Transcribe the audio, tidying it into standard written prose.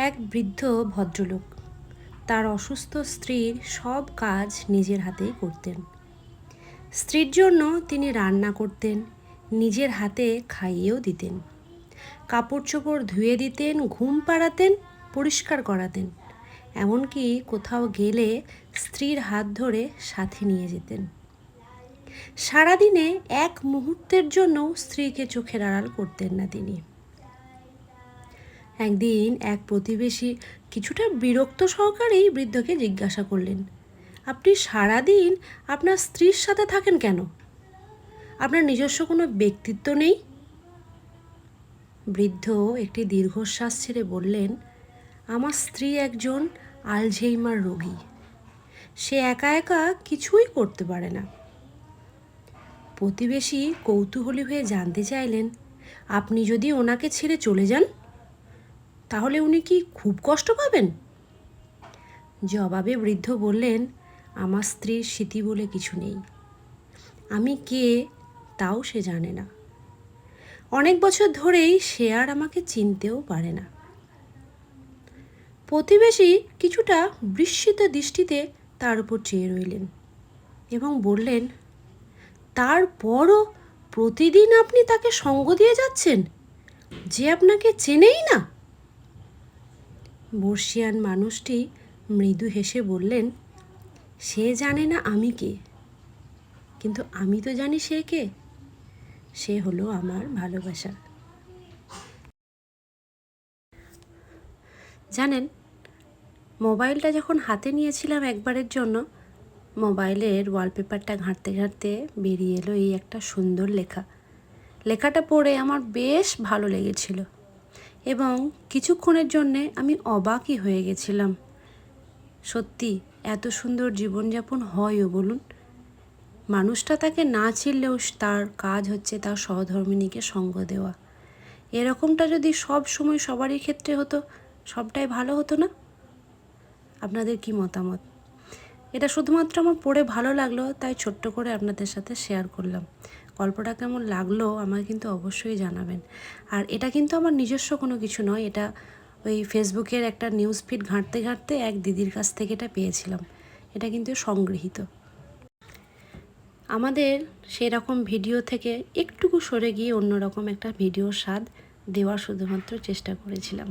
এক বৃদ্ধ ভদ্রলোক তার অসুস্থ স্ত্রীর সব কাজ নিজের হাতেই করতেন। স্ত্রীর জন্য তিনি রান্না করতেন, নিজের হাতে খাইয়েও দিতেন, কাপড় চোপড় ধুয়ে দিতেন, ঘুম পাড়াতেন, পরিষ্কার করাতেন, এমনকি কোথাও গেলে স্ত্রীর হাত ধরে সাথে নিয়ে যেতেন। সারাদিনে এক মুহূর্তের জন্যও স্ত্রীকে চোখের আড়াল করতেন না তিনি। একদিন এক প্রতিবেশী কিছুটা বিরক্ত সহকারেই বৃদ্ধকে জিজ্ঞাসা করলেন, আপনি সারাদিন আপনার স্ত্রীর সাথে থাকেন কেন? আপনার নিজস্ব কোনো ব্যক্তিত্ব নেই? বৃদ্ধ একটি দীর্ঘশ্বাস ছেড়ে বললেন, আমার স্ত্রী একজন আলঝেইমার রোগী। সে একা একা কিছুই করতে পারে না। প্রতিবেশী কৌতূহলী হয়ে জানতে চাইলেন, আপনি যদি ওনাকে ছেড়ে চলে যান তাহলে উনি কি খুব কষ্ট পাবেন? জবাবে বৃদ্ধ বললেন, আমার স্ত্রীর স্মৃতি বলে কিছু নেই। আমি কে তাও সে জানে না। অনেক বছর ধরেই সে আর আমাকে চিনতেও পারে না। প্রতিবেশী কিছুটা বিস্মিত দৃষ্টিতে তার উপর চেয়ে রইলেন এবং বললেন, তারপরও প্রতিদিন আপনি তাকে সঙ্গ দিয়ে যাচ্ছেন, যে আপনাকে চেনেই না? বর্ষিয়ান মানুষটি মৃদু হেসে বললেন, সে জানে না আমি কে, কিন্তু আমি তো জানি সে কে। সে হলো আমার ভালোবাসা। জানেন, মোবাইলটা যখন হাতে নিয়েছিলাম একবারের জন্য, মোবাইলের ওয়ালপেপারটা ঘাঁটতে ঘাঁটতে বেরিয়ে এলো এই একটা সুন্দর লেখা। লেখাটা পড়ে আমার বেশ ভালো লেগেছিল এবং কিছুক্ষণের জন্যে আমি অবাকই হয়ে গেছিলাম। সত্যি এত সুন্দর জীবনযাপন হয়ও বলুন? মানুষটা তাকে না চিনলেও তার কাজ হচ্ছে তার সহধর্মিণীকে সঙ্গ দেওয়া। এরকমটা যদি সব সময় সবারই ক্ষেত্রে হতো, সবটাই ভালো হতো না? আপনাদের কি মতামত? এটা শুধুমাত্র আমার পড়ে ভালো লাগলো, তাই ছোট্ট করে আপনাদের সাথে শেয়ার করলাম। গল্পটা কেমন লাগলো আমাকে কিন্তু অবশ্যই জানাবেন। আর এটা কিন্তু আমার নিজস্ব কোনো কিছু নয়, এটা ওই ফেসবুকের একটা নিউজ ফিড ঘাঁটতে ঘাঁটতে এক দিদির কাছ থেকে এটা পেয়েছিলাম। এটা কিন্তু সংগৃহীত। আমাদের সেরকম ভিডিও থেকে একটুকু সরে গিয়ে অন্যরকম একটা ভিডিওর স্বাদ দেওয়ার শুধুমাত্র চেষ্টা করেছিলাম।